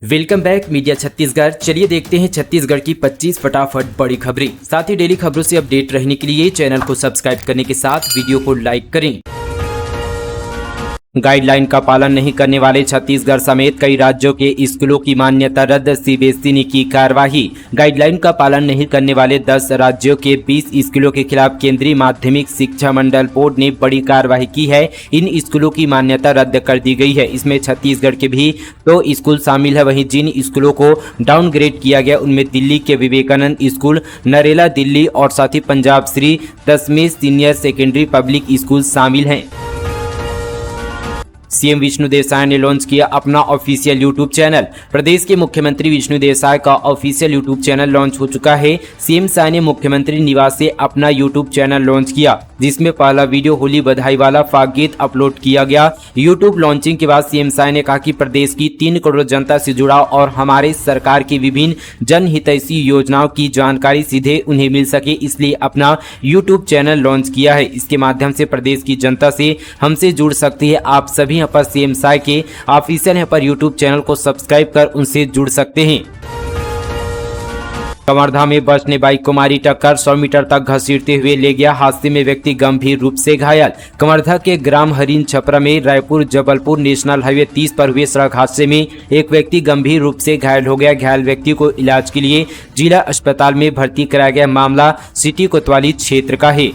Welcome back media Chhattisgarh. चलिए देखते हैं छत्तीसगढ़ की 25 फटाफट बड़ी खबरें। साथ ही डेली खबरों से अपडेट रहने के लिए चैनल को सब्सक्राइब करने के साथ वीडियो को लाइक करें। गाइडलाइन का पालन नहीं करने वाले छत्तीसगढ़ समेत कई राज्यों के स्कूलों की मान्यता रद्द, सीबीएसई ने की कार्रवाई। गाइडलाइन का पालन नहीं करने वाले 10 राज्यों के 20 स्कूलों के खिलाफ केंद्रीय माध्यमिक शिक्षा मंडल बोर्ड ने बड़ी कार्रवाई की है। इन स्कूलों की मान्यता रद्द कर दी गई है। इसमें छत्तीसगढ़ के भी 2 स्कूल शामिल है। वहीं जिन स्कूलों को डाउनग्रेड किया गया उनमें दिल्ली के विवेकानंद स्कूल, नरेला दिल्ली और साथ ही पंजाब श्री दशमेश सीनियर सेकेंडरी पब्लिक स्कूल शामिल हैं। सीएम विष्णुदेव साय ने लॉन्च किया अपना ऑफिशियल यूट्यूब चैनल। प्रदेश के मुख्यमंत्री विष्णुदेव साय का ऑफिशियल यूट्यूब चैनल लॉन्च हो चुका है। सीएम साय ने मुख्यमंत्री निवास से अपना यूट्यूब चैनल लॉन्च किया, जिसमें पहला वीडियो होली बधाई वाला फाक गीत अपलोड किया गया। यूट्यूब लॉन्चिंग के बाद सीएम साय ने कहा कि प्रदेश की 3 करोड़ जनता से जुड़ाव और हमारे सरकार की विभिन्न जनहितैषी योजनाओं की जानकारी सीधे उन्हें मिल सके, इसलिए अपना यूट्यूब चैनल लॉन्च किया है। इसके माध्यम से प्रदेश की जनता से हमसे जुड़ सकती है। आप सभी यहाँ पर सीएम साय के ऑफिशियल यहाँ पर यूट्यूब चैनल को सब्सक्राइब कर उनसे जुड़ सकते हैं। कवर्धा में बस ने बाइक को मारी टक्कर, 100 मीटर तक घसीटते हुए ले गया। हादसे में व्यक्ति गंभीर रूप से घायल। कवर्धा के ग्राम हरिन छपरा में रायपुर जबलपुर नेशनल हाईवे 30 पर हुए सड़क हादसे में एक व्यक्ति गंभीर रूप से घायल हो गया। घायल व्यक्ति को इलाज के लिए जिला अस्पताल में भर्ती कराया गया। मामला सिटी कोतवाली क्षेत्र का है।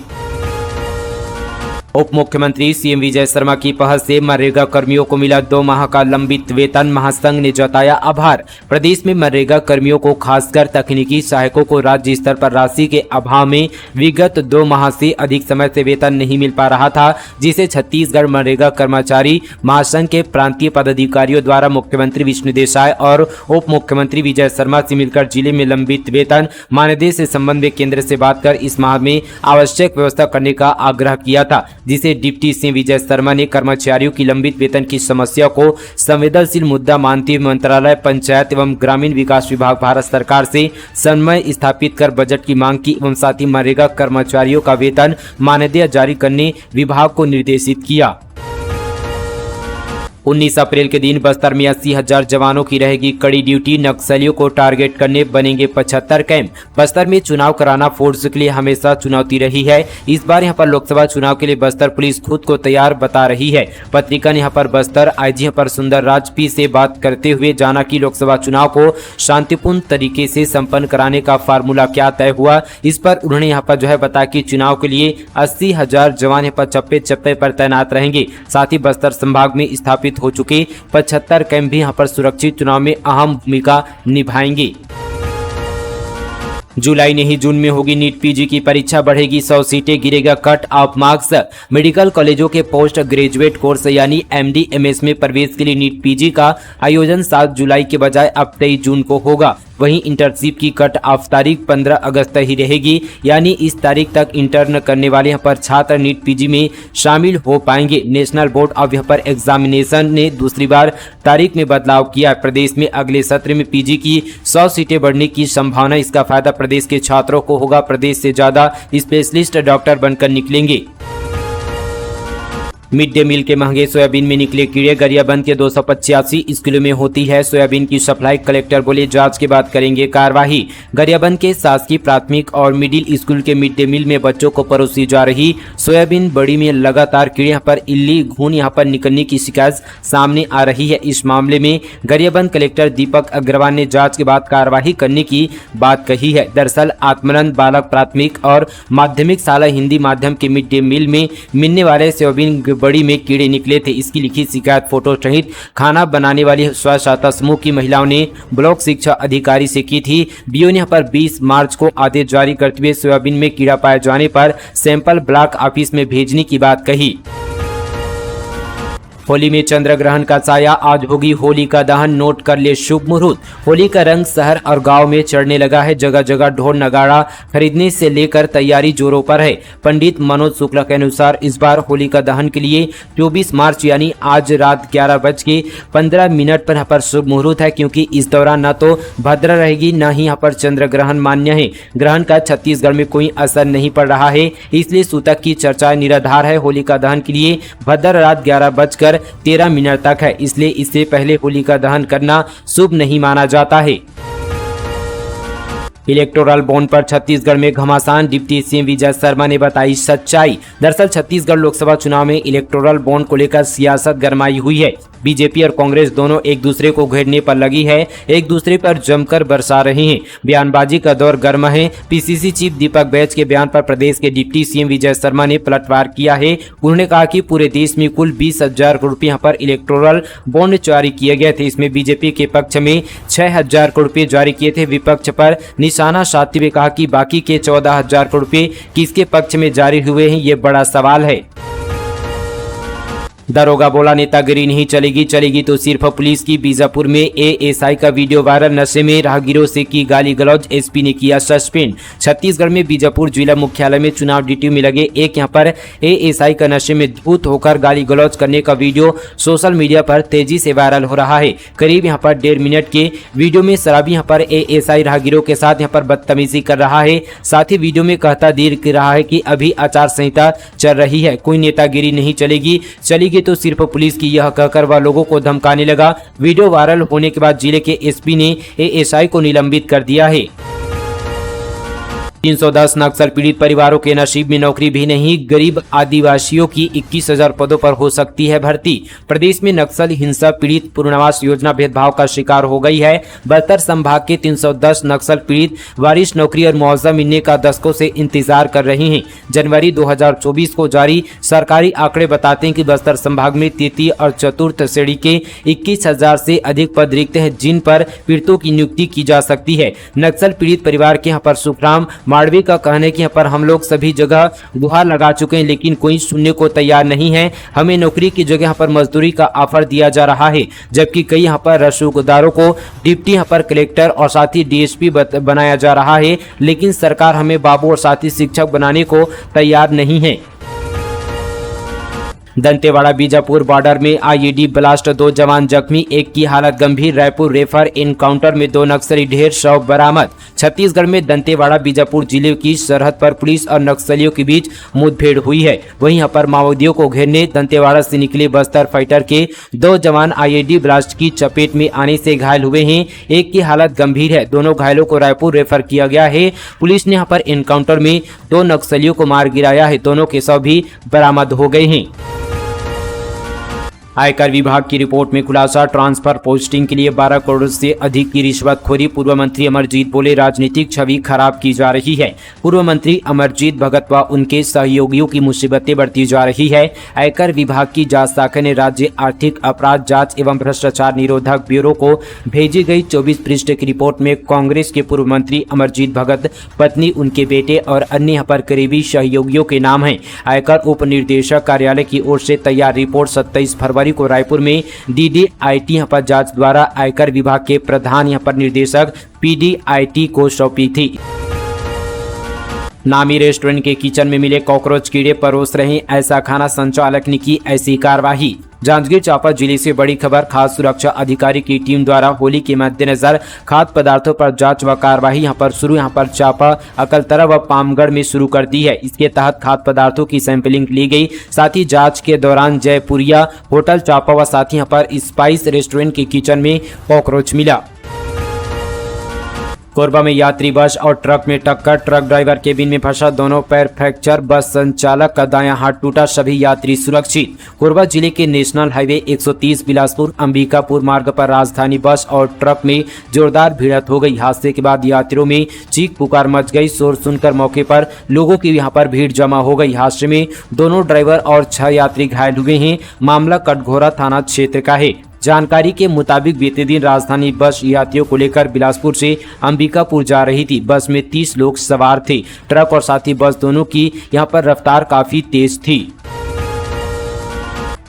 उप मुख्यमंत्री सीएम विजय शर्मा की पहल से मनरेगा कर्मियों को मिला 2 माह का लंबित वेतन। महासंघ ने जताया आभार। प्रदेश में मनरेगा कर्मियों को खासकर तकनीकी सहायकों को राज्य स्तर पर राशि के अभाव में विगत 2 माह से अधिक समय से वेतन नहीं मिल पा रहा था, जिसे छत्तीसगढ़ मनरेगा कर्मचारी महासंघ के प्रांतीय पदाधिकारियों द्वारा मुख्यमंत्री विष्णुदेव साय और उप मुख्यमंत्री विजय शर्मा से मिलकर जिले में लंबित वेतन मानदेय से संबंध में केंद्र से बात कर इस माह में आवश्यक व्यवस्था करने का आग्रह किया था, जिसे डिप्टी सीएम विजय शर्मा ने कर्मचारियों की लंबित वेतन की समस्या को संवेदनशील मुद्दा मानते हुए मंत्रालय, पंचायत एवं ग्रामीण विकास विभाग, भारत सरकार से समन्वय स्थापित कर बजट की मांग की एवं साथ ही मनरेगा कर्मचारियों का वेतन मानदेय जारी करने विभाग को निर्देशित किया। 19 अप्रैल के दिन बस्तर में 80,000 जवानों की रहेगी कड़ी ड्यूटी। नक्सलियों को टारगेट करने बनेंगे 75 कैंप। बस्तर में चुनाव कराना फोर्स के लिए हमेशा चुनौती रही है। इस बार यहां पर लोकसभा चुनाव के लिए बस्तर पुलिस खुद को तैयार बता रही है। पत्रिका ने यहां पर बस्तर आईजी यहां पर सुंदर राज पी से बात करते हुए जाना कि लोकसभा चुनाव को शांतिपूर्ण तरीके से संपन्न कराने का फार्मूला क्या तय हुआ। इस पर उन्होंने यहाँ पर बताया कि चुनाव के लिए 80,000 जवान यहाँ पर चप्पे चप्पे पर तैनात रहेंगे। साथ ही बस्तर संभाग में स्थापित हो चुके 75 कैंप भी यहां पर सुरक्षित चुनाव में अहम भूमिका निभाएंगे। जुलाई नहीं जून में होगी नीट पीजी की परीक्षा, बढ़ेगी 100 सीटें, गिरेगा कट ऑफ मार्क्स। मेडिकल कॉलेजों के पोस्ट ग्रेजुएट कोर्स यानी एमडी एमएस में प्रवेश के लिए नीट पीजी का आयोजन 7 जुलाई के बजाय अब 23 जून को होगा। वहीं इंटर्नशिप की कट ऑफ तारीख 15 अगस्त ही रहेगी, यानी इस तारीख तक इंटर्न करने वाले यहाँ पर छात्र नीट पीजी में शामिल हो पाएंगे। नेशनल बोर्ड ऑफ यहाँ पर एग्जामिनेशन ने दूसरी बार तारीख में बदलाव किया। प्रदेश में अगले सत्र में पीजी की 100 सीटें बढ़ने की संभावना। इसका फायदा प्रदेश के छात्रों को होगा। प्रदेश से ज्यादा स्पेशलिस्ट डॉक्टर बनकर निकलेंगे। मिड डे मील के महंगे सोयाबीन में निकले कीड़े। गरियाबंद के 285 स्कूलों में होती है सोयाबीन की सप्लाई। कलेक्टर बोले जांच के बाद करेंगे कार्रवाई। गरियाबंद के शासकीय प्राथमिक और मिडिल स्कूल के मिड डे मील में बच्चों को परोसी जा रही सोयाबीन बड़ी में लगातार कीड़े यहाँ पर इल्ली घून यहाँ पर निकलने की शिकायत सामने आ रही है। इस मामले में गरियाबंद कलेक्टर दीपक अग्रवाल ने जाँच के बाद कार्रवाई करने की बात कही है। दरअसल आत्मानंद बालक प्राथमिक और माध्यमिक शाला हिंदी माध्यम के मिड डे मील में मिलने वाले सोयाबीन बड़ी में कीड़े निकले थे। इसकी लिखित शिकायत फोटो सहित खाना बनाने वाली स्व सहायता समूह की महिलाओं ने ब्लॉक शिक्षा अधिकारी से की थी। बीओ ने यहाँ पर 20 मार्च को आदेश जारी करते हुए सोयाबीन में कीड़ा पाए जाने पर सैंपल ब्लॉक ऑफिस में भेजने की बात कही। होली में चंद्र ग्रहण का साया, आज होगी होली का दहन, नोट कर ले शुभ मुहूर्त। होली का रंग शहर और गांव में चढ़ने लगा है। जगह जगह ढोल नगाड़ा खरीदने से लेकर तैयारी जोरों पर है। पंडित मनोज शुक्ला के अनुसार इस बार होली का दहन के लिए 24 मार्च यानी आज रात 11:15 पर यहाँ पर शुभ मुहूर्त है, क्योंकि इस दौरान न तो भद्र रहेगी न ही यहाँ पर चंद्र ग्रहण मान्य है। ग्रहण का छत्तीसगढ़ में कोई असर नहीं पड़ रहा है, इसलिए सूतक की चर्चा निराधार है। होली का दहन के लिए भद्र रात 11:15 लेकर 13 मिनट तक है, इसलिए इससे पहले होलिका दहन करना शुभ नहीं माना जाता है। इलेक्टोरल बॉन्ड पर छत्तीसगढ़ में घमासान, डिप्टी सीएम विजय शर्मा ने बताई सच्चाई। दरअसल छत्तीसगढ़ लोकसभा चुनाव में इलेक्टोरल बॉन्ड को लेकर सियासत गरमाई हुई है। बीजेपी और कांग्रेस दोनों एक दूसरे को घेरने पर लगी है, एक दूसरे पर जमकर बरसा रहे हैं। बयानबाजी का दौर गर्म है। पीसीसी चीफ दीपक बैज के बयान पर प्रदेश के डिप्टी सीएम विजय शर्मा ने पलटवार किया है। उन्होंने कहा कि पूरे देश में कुल 20,000 करोड़ रुपये यहाँ पर इलेक्टोरल बॉन्ड जारी किए गए थे। इसमें बीजेपी के पक्ष में 6,000 करोड़ रुपये जारी किए थे। विपक्ष पर निशाना साधते हुए कहा कि बाकी के 14,000 करोड़ रुपये किसके पक्ष में जारी हुए हैं, ये बड़ा सवाल है। दरोगा बोला नेतागिरी नहीं चलेगी, चलेगी तो सिर्फ पुलिस की। बीजापुर में एएसआई का वीडियो वायरल, नशे में राहगीरों से की गाली गलौज, एसपी ने किया सस्पेंड। छत्तीसगढ़ में बीजापुर जिला मुख्यालय में चुनाव ड्यूटी में लगे एक यहां पर एएसआई का नशे में धूत होकर गाली गलौज करने का वीडियो सोशल मीडिया पर तेजी से वायरल हो रहा है। करीब यहां पर 1.5 मिनट के वीडियो में शराबी यहां पर एएसआई राहगीरों के साथ यहां पर बदतमीजी कर रहा है। साथ ही वीडियो में कहता दिख रहा है कि अभी आचार संहिता चल रही है, कोई नेतागिरी नहीं चलेगी, चलेगी तो सिर्फ पुलिस की, यह कहकर वह लोगों को धमकाने लगा। वीडियो वायरल होने के बाद जिले के एसपी ने एएसआई को निलंबित कर दिया है। 310 नक्सल पीड़ित परिवारों के नसीब में नौकरी भी नहीं, गरीब आदिवासियों की 21,000 पदों पर हो सकती है भर्ती। प्रदेश में नक्सल हिंसा पीड़ित पुनर्वास योजना भेदभाव का शिकार हो गई है। बस्तर संभाग के 310 नक्सल पीड़ित वारिश नौकरी और मुआवजा मिलने का दशकों से इंतजार कर रहे हैं। जनवरी 2024 को जारी सरकारी आंकड़े बताते हैं कि बस्तर संभाग में तृतीय और चतुर्थ श्रेणी के 21,000 से अधिक पद रिक्त हैं, जिन पर पीड़ितों की नियुक्ति की जा सकती है। नक्सल पीड़ित परिवार के यहाँ पर सुखराम माड़वी का कहना है कि यहाँ पर हम लोग सभी जगह गुहार लगा चुके हैं, लेकिन कोई सुनने को तैयार नहीं है। हमें नौकरी की जगह यहाँ पर मजदूरी का ऑफर दिया जा रहा है, जबकि कई यहाँ पर रसूखदारों को डिप्टी यहाँ पर कलेक्टर और साथ ही डीएसपी बनाया जा रहा है, लेकिन सरकार हमें बाबू और साथ ही शिक्षक बनाने को तैयार नहीं है। दंतेवाड़ा बीजापुर बॉर्डर में आईईडी ब्लास्ट, 2 जवान जख्मी, एक की हालत गंभीर, रायपुर रेफर। एनकाउंटर में 2 नक्सली ढेर, शव बरामद। छत्तीसगढ़ में दंतेवाड़ा बीजापुर जिले की सरहद पर पुलिस और नक्सलियों के बीच मुठभेड़ हुई है। वहीं यहाँ पर माओवादियों को घेरने दंतेवाड़ा से निकले बस्तर फाइटर के 2 जवान आईईडी ब्लास्ट की चपेट में आने से घायल हुए हैं। एक की हालत गंभीर है, दोनों घायलों को रायपुर रेफर किया गया है। पुलिस ने यहाँ पर एनकाउंटर में 2 नक्सलियों को मार गिराया है, दोनों के शव भी बरामद हो गए हैं। आयकर विभाग की रिपोर्ट में खुलासा, ट्रांसफर पोस्टिंग के लिए 12 करोड़ से अधिक की रिश्वतखोरी। पूर्व मंत्री अमरजीत बोले राजनीतिक छवि खराब की जा रही है। पूर्व मंत्री अमरजीत भगत व उनके सहयोगियों की मुसीबतें बढ़ती जा रही है। आयकर विभाग की जांच शाखा ने राज्य आर्थिक अपराध जांच एवं भ्रष्टाचार निरोधक ब्यूरो को भेजी गई 24 पृष्ठ की रिपोर्ट में कांग्रेस के पूर्व मंत्री अमरजीत भगत, पत्नी, उनके बेटे और अन्य यहाँ पर करीबी सहयोगियों के नाम है। आयकर उप निदेशक कार्यालय की ओर से तैयार रिपोर्ट 27 फरवरी को रायपुर में डीडीआईटी यहाँ पर जांच द्वारा आयकर विभाग के प्रधान यहाँ पर निर्देशक पीडीआईटी को सौंपी थी। नामी रेस्टोरेंट के किचन में मिले कॉकरोच, कीड़े परोस रहे ऐसा खाना, संचालक ने की ऐसी कार्रवाई। जांजगीर चांपा जिले से बड़ी खबर, खाद्य सुरक्षा अधिकारी की टीम द्वारा होली के मद्देनजर खाद्य पदार्थों पर जांच व कार्रवाई यहाँ पर चांपा, अकलतरा व पामगढ़ में शुरू कर दी है। इसके तहत खाद्य पदार्थों की सैंपलिंग ली गई। साथ ही जांच के दौरान जयपुरिया होटल चांपा व साथ ही यहाँ पर स्पाइस रेस्टोरेंट के किचन में कॉकरोच मिला। कोरबा में यात्री बस और ट्रक में टक्कर, ट्रक ड्राइवर केबिन में फंसा, दोनों पैर फ्रैक्चर, बस संचालक का दायां हाथ टूटा, सभी यात्री सुरक्षित। कोरबा जिले के नेशनल हाईवे 130 बिलासपुर अंबिकापुर मार्ग पर राजधानी बस और ट्रक में जोरदार भिड़ंत हो गई। हादसे के बाद यात्रियों में चीख पुकार मच गई। शोर सुनकर मौके पर लोगों की यहां पर भीड़ जमा हो गई। हादसे में दोनों ड्राइवर और 6 यात्री घायल हुए हैं। मामला कटघोरा थाना क्षेत्र का है। जानकारी के मुताबिक बीते दिन राजधानी बस यात्रियों को लेकर बिलासपुर से अंबिकापुर जा रही थी। बस में 30 लोग सवार थे। ट्रक और साथ ही बस दोनों की यहां पर रफ्तार काफी तेज थी।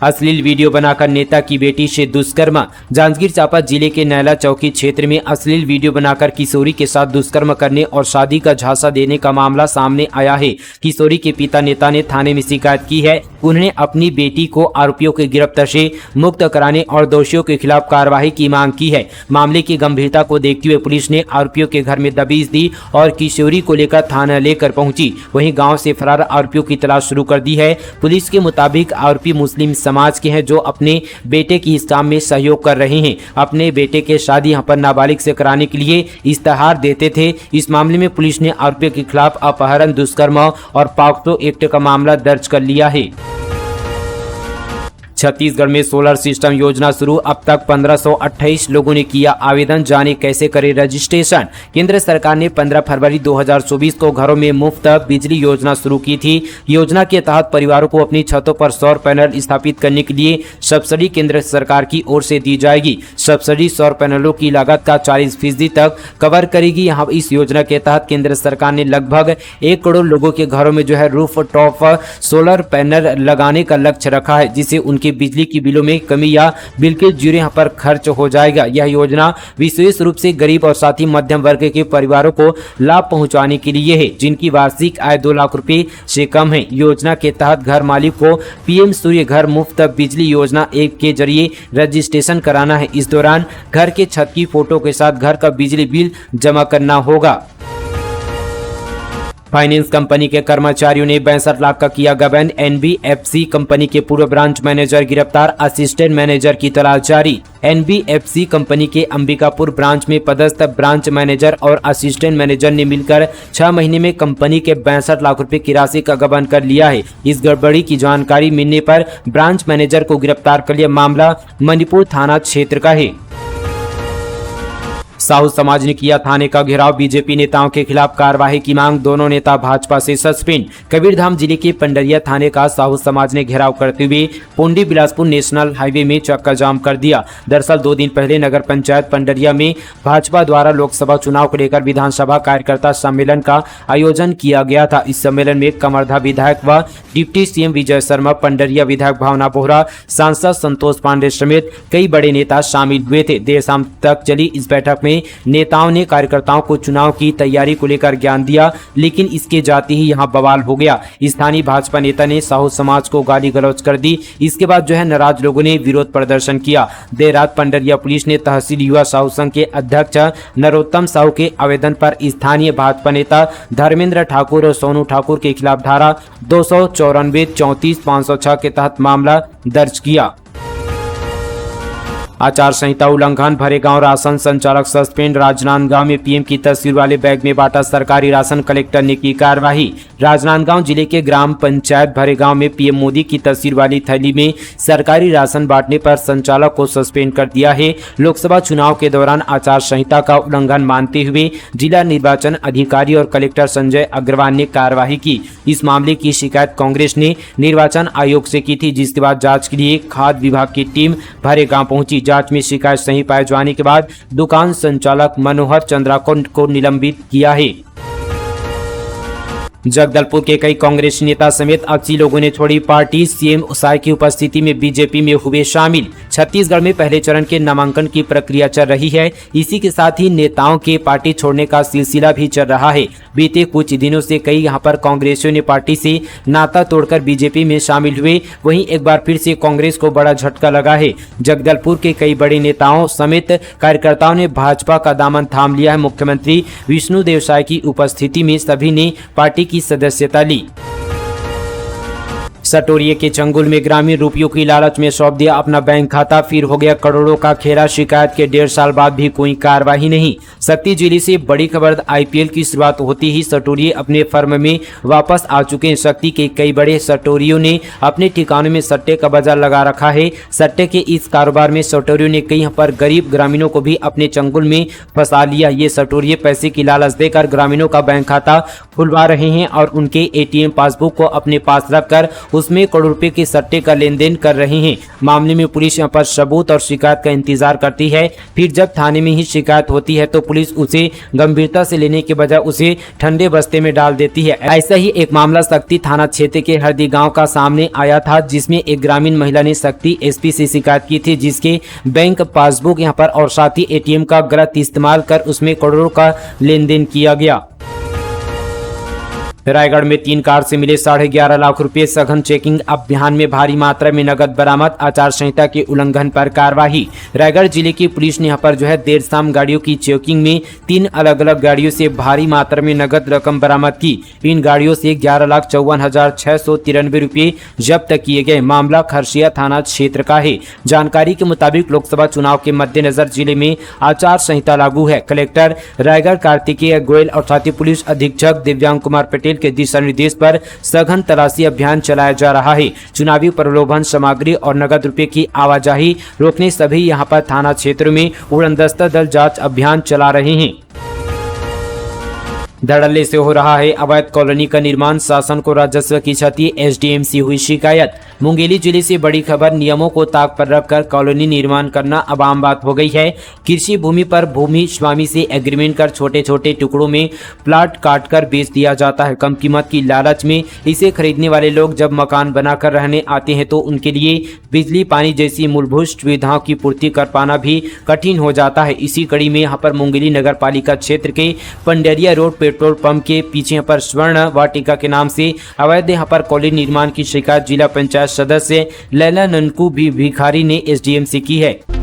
अश्लील वीडियो बनाकर नेता की बेटी से दुष्कर्म। जांजगीर चांपा जिले के नैला चौकी क्षेत्र में अश्लील वीडियो बनाकर किशोरी के साथ दुष्कर्म करने और शादी का झांसा देने का मामला सामने आया है। किशोरी के पिता नेता ने थाने में शिकायत की है। उन्होंने अपनी बेटी को आरोपियों की गिरफ्त से मुक्त कराने और दोषियों के खिलाफ कार्रवाई की मांग की है। मामले की गंभीरता को देखते हुए पुलिस ने आरोपियों के घर में दबीज दी और किशोरी को लेकर थाना लेकर पहुंची। वहीं गाँव से फरार आरोपियों की तलाश शुरू कर दी है। पुलिस के मुताबिक आरोपी मुस्लिम समाज के हैं जो अपने बेटे की इस काम में सहयोग कर रहे हैं। अपने बेटे के शादी यहाँ पर नाबालिग से कराने के लिए इश्तेहार देते थे। इस मामले में पुलिस ने आरोपियों के खिलाफ अपहरण, दुष्कर्म और पॉक्सो एक्ट का मामला दर्ज कर लिया है। छत्तीसगढ़ में सोलर सिस्टम योजना शुरू, अब तक 1528 लोगों ने किया आवेदन, जाने कैसे करें रजिस्ट्रेशन। केंद्र सरकार ने 15 फरवरी 2024 को घरों में मुफ्त बिजली योजना शुरू की थी। योजना के तहत परिवारों को अपनी छतों पर सौर पैनल स्थापित करने के लिए सब्सिडी केंद्र सरकार की ओर से दी जाएगी। सब्सिडी सौर पैनलों की लागत का 40% तक कवर करेगी। यहाँ इस योजना के तहत केंद्र सरकार ने लगभग 1 करोड़ लोगों के घरों में रूफ टॉप सोलर पैनल लगाने का लक्ष्य रखा है, जिससे उनके बिजली की बिलों में कमी या बिल्कुल जीरो यहाँ पर खर्च हो जाएगा। यह योजना विशेष रूप से गरीब और साथ ही मध्यम वर्ग के परिवारों को लाभ पहुंचाने के लिए है, जिनकी वार्षिक आय 2 लाख रुपए से कम है। योजना के तहत घर मालिक को पीएम सूर्य घर मुफ्त बिजली योजना 1 के जरिए रजिस्ट्रेशन कराना है। इस दौरान घर के छत की फोटो के साथ घर का बिजली बिल जमा करना होगा। फाइनेंस कंपनी के कर्मचारियों ने 62 लाख का किया गबन, एनबीएफसी कंपनी के पूर्व ब्रांच मैनेजर गिरफ्तार, असिस्टेंट मैनेजर की तलाश जारी। एनबीएफसी कंपनी के अंबिकापुर ब्रांच में पदस्थ ब्रांच मैनेजर और असिस्टेंट मैनेजर ने मिलकर 6 महीने में कंपनी के 62 लाख रुपए की राशि का गबन कर लिया है। इस गड़बड़ी की जानकारी मिलने पर ब्रांच मैनेजर को गिरफ्तार कर लिया। मामला मणिपुर थाना क्षेत्र का है। साहू समाज ने किया थाने का घेराव, बीजेपी नेताओं के खिलाफ कार्रवाई की मांग, दोनों नेता भाजपा से सस्पेंड। कबीरधाम जिले के पंडरिया थाने का साहू समाज ने घेराव करते हुए पुंडी बिलासपुर नेशनल हाईवे में चक्का जाम कर दिया। दरअसल 2 दिन पहले नगर पंचायत पंडरिया में भाजपा द्वारा लोकसभा चुनाव को लेकर विधानसभा कार्यकर्ता सम्मेलन का आयोजन किया गया था। इस सम्मेलन में कमरधा विधायक व डिप्टी सीएम विजय शर्मा, पंडरिया विधायक भावना बोहरा, सांसद संतोष पांडे समेत कई बड़े नेता शामिल हुए थे। देर शाम तक चली इस बैठक में नेताओं ने कार्यकर्ताओं को चुनाव की तैयारी को लेकर ज्ञान दिया, लेकिन इसके जाते ही यहां बवाल हो गया। स्थानीय भाजपा नेता ने साहू समाज को गाली गलौज कर दी। इसके बाद नाराज लोगों ने विरोध प्रदर्शन किया। देर रात पंडरिया पुलिस ने तहसील युवा साहू संघ के अध्यक्ष नरोत्तम साहू के आवेदन पर स्थानीय भाजपा नेता धर्मेंद्र ठाकुर और सोनू ठाकुर के खिलाफ धारा 294, 34, 506 के तहत मामला दर्ज किया। आचार संहिता उल्लंघन, भरेगांव राशन संचालक सस्पेंड। राजनांदगांव में पीएम की तस्वीर वाले बैग में बांटा सरकारी राशन, कलेक्टर ने की कार्रवाई। राजनांदगांव जिले के ग्राम पंचायत भरेगांव में पीएम मोदी की तस्वीर वाली थैली में सरकारी राशन बांटने पर संचालक को सस्पेंड कर दिया है। लोकसभा चुनाव के दौरान आचार संहिता का उल्लंघन मानते हुए जिला निर्वाचन अधिकारी और कलेक्टर संजय अग्रवाल ने कार्रवाई की। इस मामले की शिकायत कांग्रेस ने निर्वाचन आयोग से की थी, जिसके बाद जांच के लिए खाद्य विभाग की टीम भरेगांव पहुंची। जांच में शिकायत सही पाए जाने के बाद दुकान संचालक मनोहर चंद्राकोट को निलंबित किया है। जगदलपुर के कई कांग्रेसी नेता समेत 80 लोगों ने छोड़ी पार्टी। सीएम उसाई की उपस्थिति में बीजेपी में हुए शामिल। छत्तीसगढ़ में पहले चरण के नामांकन की प्रक्रिया चल रही है। इसी के साथ ही नेताओं के पार्टी छोड़ने का सिलसिला भी चल रहा है। बीते कुछ दिनों से कई यहां पर कांग्रेसियों ने पार्टी से नाता तोड़कर बीजेपी में शामिल हुए। वहीं एक बार फिर से कांग्रेस को बड़ा झटका लगा है। जगदलपुर के कई बड़े नेताओं समेत कार्यकर्ताओं ने भाजपा का दामन थाम लिया है। मुख्यमंत्री विष्णुदेव साय की उपस्थिति में सभी ने पार्टी की सदस्यता ली। सटोरिये के चंगुल में ग्रामीण रुपयों की लालच में सौंप दिया अपना बैंक खाता, फिर हो गया करोड़ों का खेला। शिकायत के 1.5 साल बाद भी कोई कार्रवाई नहीं। शक्ति जिले से बड़ी खबर, आईपीएल की शुरुआत होती ही सटोरिये अपने फर्म में वापस आ चुके हैं। शक्ति के कई बड़े सटोरियों ने अपने ठिकानों में सट्टे का बाजार लगा रखा है। सट्टे के इस कारोबार में सटोरियों ने कई पर गरीब ग्रामीणों को भी अपने चंगुल में फंसा लिया। ये सटोरिये पैसे की लालच देकर ग्रामीणों का बैंक खाता खुलवा रहे हैं और उनके एटीएम पासबुक को अपने पास रखकर उसमें करोड़ रुपए के सट्टे का लेन देन कर रहे हैं। मामले में पुलिस यहां पर सबूत और शिकायत का इंतजार करती है। फिर जब थाने में ही शिकायत होती है तो पुलिस उसे गंभीरता से लेने के बजाय उसे ठंडे बस्ते में डाल देती है। ऐसा ही एक मामला शक्ति थाना क्षेत्र के हरदी गांव का सामने आया था, जिसमें एक ग्रामीण महिला ने शक्ति एसपी से शिकायत की थी, जिसके बैंक पासबुक यहां पर और साथ ही एटीएम का गलत इस्तेमाल कर उसमें करोड़ों का लेन देन किया गया। रायगढ़ में 3 कार से मिले 11.5 लाख रुपए। सघन चेकिंग अभियान में भारी मात्रा में नगद बरामद। आचार संहिता के उल्लंघन पर कार्रवाई। रायगढ़ जिले की पुलिस ने यहाँ पर जो है देर शाम गाड़ियों की चेकिंग में 3 अलग अलग गाड़ियों से भारी मात्रा में नगद रकम बरामद की। इन गाड़ियों से 11,54,693 रुपये जब्त किए गए। मामला खरसिया थाना क्षेत्र का है। जानकारी के मुताबिक लोकसभा चुनाव के मद्देनजर जिले में आचार संहिता लागू है। कलेक्टर रायगढ़ कार्तिकेय गोयल और साथ ही पुलिस अधीक्षक दिव्यांग कुमार पटेल के दिशा निर्देश पर सघन तलाशी अभियान चलाया जा रहा है। चुनावी प्रलोभन सामग्री और नगद रुपए की आवाजाही रोकने सभी यहां पर थाना क्षेत्र में उड़नदस्ता दल जांच अभियान चला रहे हैं। धड़ल्ले से हो रहा है अवैध कॉलोनी का निर्माण। शासन को राजस्व की क्षति। एसडीएम से हुई शिकायत। मुंगेली जिले से बड़ी खबर। नियमों को ताक पर रखकर कॉलोनी निर्माण करना अब आम बात हो गई है। कृषि भूमि पर भूमि स्वामी से एग्रीमेंट कर छोटे छोटे टुकड़ों में प्लाट काटकर बेच दिया जाता है। कम कीमत की लालच में इसे खरीदने वाले लोग जब मकान बनाकर रहने आते हैं तो उनके लिए बिजली पानी जैसी मूलभूत सुविधाओं की पूर्ति कर पाना भी कठिन हो जाता है। इसी कड़ी में यहाँ पर मुंगेली नगर पालिका क्षेत्र के पंडेरिया रोड पेट्रोल पंप के पीछे पर स्वर्ण वाटिका के नाम से अवैध यहाँ पर कॉलोनी निर्माण की शिकायत जिला पंचायत सदस्य लैला ननकू भिखारी ने एसडीएम से की है।